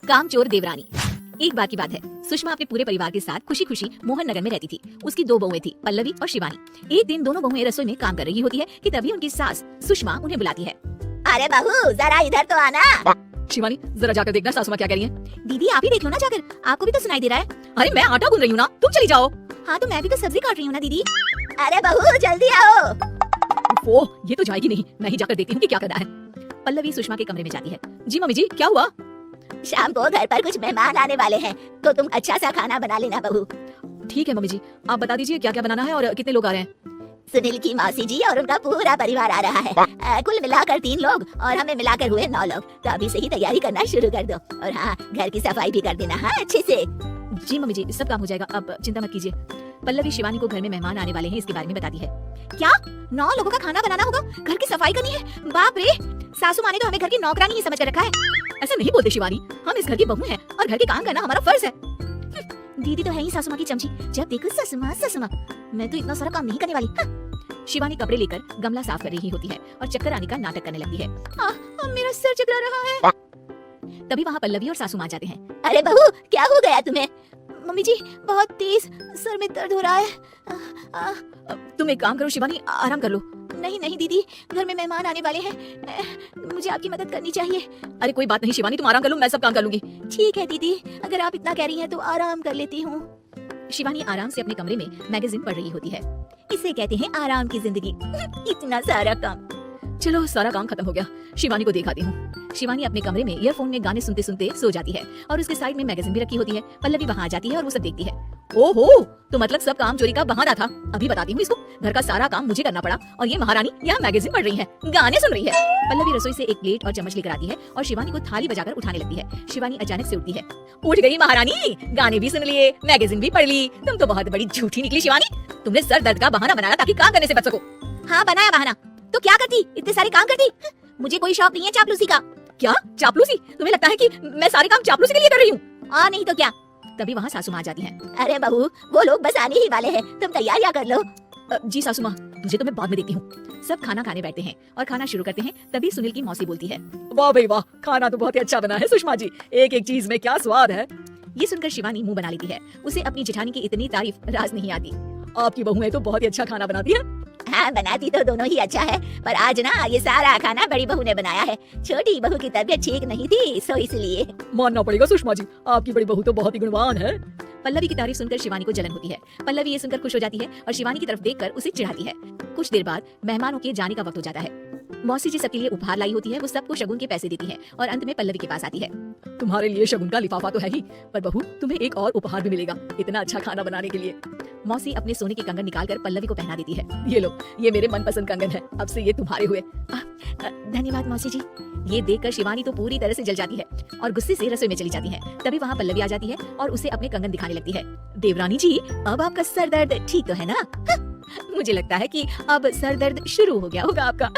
कामचोर देवरानी। एक बार की बात है, सुषमा अपने पूरे परिवार के साथ खुशी खुशी मोहन नगर में रहती थी। उसकी दो बहुएं थी, पल्लवी और शिवानी। एक दिन दोनों बहुएं रसोई में काम कर रही होती है कि तभी उनकी सास सुषमा उन्हें बुलाती है। अरे बहू जरा इधर तो आना। शिवानी जरा जाकर देखना सासू माँ क्या कह रही है। दीदी आप ही देख लो ना जाकर, आपको भी तो सुनाई दे रहा है। अरे मैं आटा गूंद रही हूँ ना, तुम चली जाओ। हाँ तो मैं भी तो सब्जी काट रही हूँ ना दीदी। अरे बहू जल्दी आओ। ओह ये तो जाएगी नहीं, मैं ही जाकर देखती हूँ कि क्या करना है। पल्लवी सुषमा के कमरे में जाती है। जी मम्मी जी क्या हुआ? शाम को घर पर कुछ मेहमान आने वाले हैं, तो तुम अच्छा सा खाना बना लेना बहू। ठीक है मम्मी जी, आप बता दीजिए क्या क्या बनाना है और कितने लोग आ रहे हैं। सुनील की मौसी जी और उनका पूरा परिवार आ रहा है। कुल मिलाकर 3 लोग और हमें मिलाकर हुए 9 लोग। तो अभी से ही तैयारी करना शुरू कर दो। और हाँ घर की सफाई भी कर देना हाँ अच्छे से। जी मम्मी जी सब काम हो जाएगा, आप चिंता मत कीजिए। पल्लवी शिवानी को घर में मेहमान आने वाले हैं इसके बारे में बताती है। क्या 9 लोगों का खाना बनाना होगा, घर की सफाई करनी है? बाप रे, सासू माँ ने तो हमें घर की नौकरानी ही समझ कर रखा है। ऐसा नहीं बोलते शिवानी, हम इस घर की बहू हैं और घर के काम करना हमारा फर्ज है। दीदी तो है ही सासू माँ की चमची, जब देखो सासू माँ। मैं तो इतना सारा काम नहीं करने वाली। शिवानी कपड़े लेकर गमला साफ कर रही होती है और चक्कर आने का नाटक करने लगती है। मेरा सर चकरा रहा है। तभी वहाँ पल्लवी और सासू माँ जाते हैं। अरे बहू क्या हो गया तुम्हें? मम्मी जी बहुत तेज सर में दर्द हो रहा है। तुम एक काम करो शिवानी, आराम कर लो। नहीं नहीं दीदी, घर में मेहमान आने वाले हैं, मुझे आपकी मदद करनी चाहिए। अरे कोई बात नहीं शिवानी, तुम आराम कर लो, मैं सब काम कर लूंगी। ठीक है दीदी, अगर आप इतना कह रही हैं तो आराम कर लेती हूँ। शिवानी आराम से अपने कमरे में मैगजीन पढ़ रही होती है। इसे कहते हैं आराम की जिंदगी। इतना सारा काम। चलो सारा काम खत्म हो गया, शिवानी को दिखाती हूँ। शिवानी अपने कमरे में ईयरफोन में गाने सुनते सुनते सो जाती है और उसके साइड में मैगजीन भी रखी होती है। पल्लवी वहाँ आ जाती है और वो सब देखती है। ओहो, तो मतलब सब काम चोरी का बहाना था। अभी बताती हूँ इसको, घर का सारा काम मुझे करना पड़ा और ये महारानी यहाँ मैगजीन पढ़ रही है, गाने सुन रही है। पल्लवी रसोई से एक प्लेट और चम्मच लेकर आती है और शिवानी को थाली बजाकर उठाने लगती है। शिवानी अचानक से उठती है। उठ गई महारानी, गाने भी सुन लिए, मैगजीन भी पढ़ ली। तुम तो बहुत बड़ी झूठी निकली शिवानी। तुमने सर दर्द का बहाना बनाया ताकि काम करने से बच सको। हाँ बनाया बहाना, तो क्या करती, इतने सारे काम करती। मुझे कोई शौक नहीं है चापलूसी का। क्या चापलूसी? तुम्हें लगता है कि मैं सारे काम चापलूसी के लिए कर रही हूँ? नहीं तो क्या। तभी वहाँ सासू माँ जाती हैं। अरे बहू वो लोग बस आने ही वाले हैं, तुम तैयारियां कर लो। जी सासू माँ, तुझे तो मैं बाद में देखती हूँ। सब खाना खाने बैठते हैं और खाना शुरू करते हैं। तभी सुनील की मौसी बोलती है। वाह भाई वाह, खाना तो बहुत ही अच्छा बना है सुषमा जी, एक एक चीज में क्या स्वाद है। ये सुनकर शिवानी मुंह बना लेती है। उसे अपनी जेठानी की इतनी तारीफ राज नहीं आती। आपकी बहुएं तो बहुत ही अच्छा खाना बनाती है। हाँ बनाती तो दोनों ही अच्छा है, पर आज ना ये सारा खाना बड़ी बहू ने बनाया है। छोटी बहू की तबीयत ठीक नहीं थी, सो इसलिए। मानना पड़ेगा सुषमा जी, आपकी बड़ी बहू तो बहुत ही गुणवान है। पल्लवी की तारीफ सुनकर शिवानी को जलन होती है। पल्लवी ये सुनकर खुश हो जाती है और शिवानी की तरफ देखकर उसे चिढ़ाती है। कुछ देर बाद मेहमानों के जाने का वक्त हो जाता है। मौसी जी सबके लिए उपहार लाई होती है, वो सबको शगुन के पैसे देती है और अंत में पल्लवी के पास आती है। तुम्हारे लिए शगुन का लिफाफा तो है ही, पर बहू तुम्हें एक और उपहार भी मिलेगा इतना अच्छा खाना बनाने के लिए। मौसी अपने सोने के कंगन निकालकर पल्लवी को पहना देती है। ये लो, ये मेरे मनपसंद कंगन है, अब से ये तुम्हारे हुए। धन्यवाद मौसी जी। ये देखकर शिवानी तो पूरी तरह से जल जाती है और गुस्से से रसोई में चली जाती है। तभी वहाँ पल्लवी आ जाती है और उसे अपने कंगन दिखाने लगती है। देवरानी जी अब आपका सर दर्द ठीक तो है ना? मुझे लगता है कि अब सर दर्द शुरू हो गया होगा आपका।